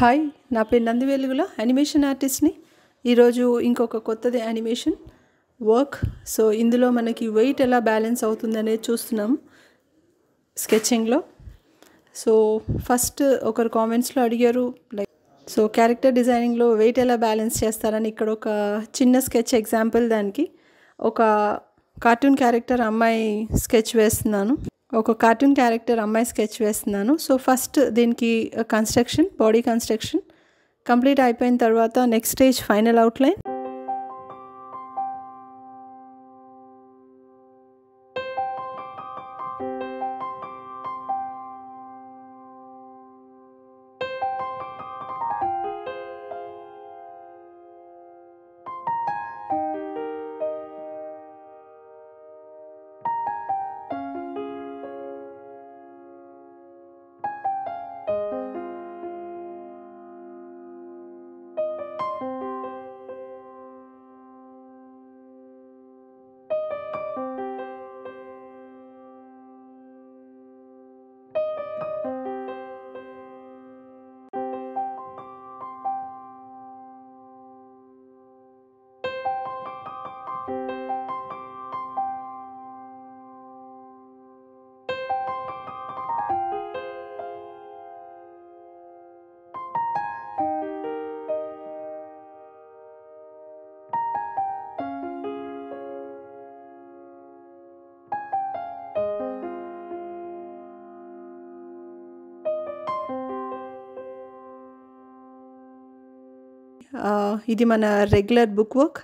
Hi, నా పేరు నంది వెలుగుల యానిమేషన్ ఆర్టిస్ట్ని. ఈరోజు ఇంకొక కొత్తది యానిమేషన్ వర్క్. సో ఇందులో మనకి వెయిట్ ఎలా బ్యాలెన్స్ అవుతుంది అనేది చూస్తున్నాం స్కెచింగ్లో. సో ఫస్ట్ ఒకరు కామెంట్స్లో అడిగారు సో క్యారెక్టర్ డిజైనింగ్లో వెయిట్ ఎలా బ్యాలెన్స్ చేస్తారని. ఇక్కడ ఒక చిన్న స్కెచ్ ఎగ్జాంపుల్, దానికి ఒక కార్టూన్ క్యారెక్టర్ అమ్మాయి స్కెచ్ వేస్తున్నాను. సో ఫస్ట్ దీనికి కన్స్ట్రక్షన్, బాడీ కన్స్ట్రక్షన్ కంప్లీట్ అయిపోయిన తర్వాత నెక్స్ట్ స్టేజ్ ఫైనల్ అవుట్లైన్. ఇది మన రెగ్యులర్ బుక్ వర్క్.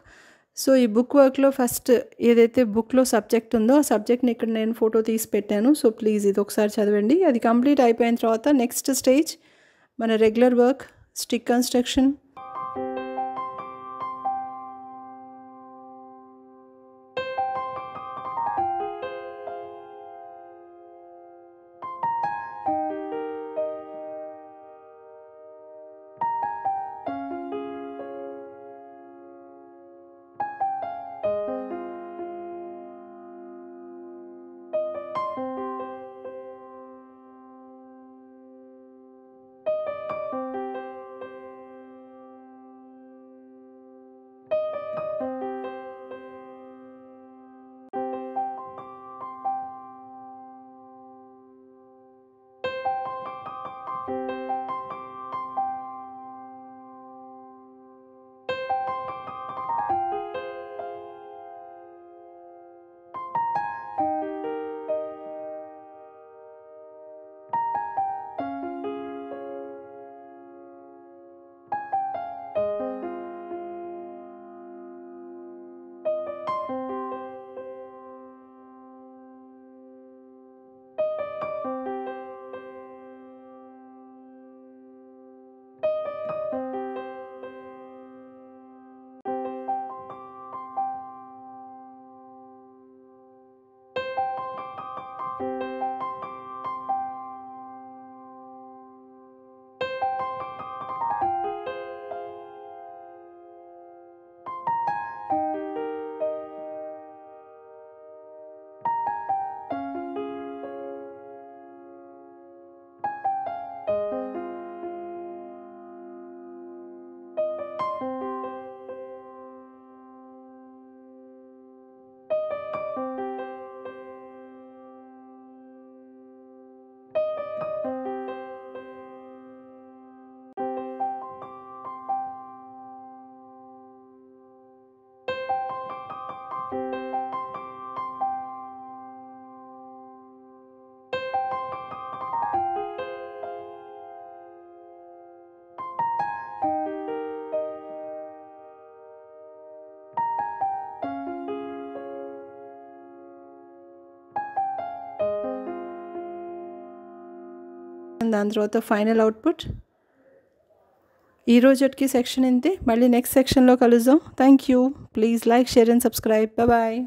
సో ఈ బుక్ వర్క్లో ఫస్ట్ ఏదైతే బుక్లో సబ్జెక్ట్ ఉందో ఆ సబ్జెక్ట్ని ఇక్కడ నేను ఫోటో తీసి పెట్టాను. సో ప్లీజ్ ఇది ఒకసారి చదవండి. అది కంప్లీట్ అయిపోయిన తర్వాత నెక్స్ట్ స్టేజ్ మన రెగ్యులర్ వర్క్, స్టిక్ కన్స్ట్రక్షన్. దాని తర్వాత ఫైనల్ అవుట్పుట్. ఈ రోజుకి సెక్షన్ ఇంతే. మళ్ళీ నెక్స్ట్ సెక్షన్లో కలుద్దాం. Thank you. Please like, share and subscribe. Bye.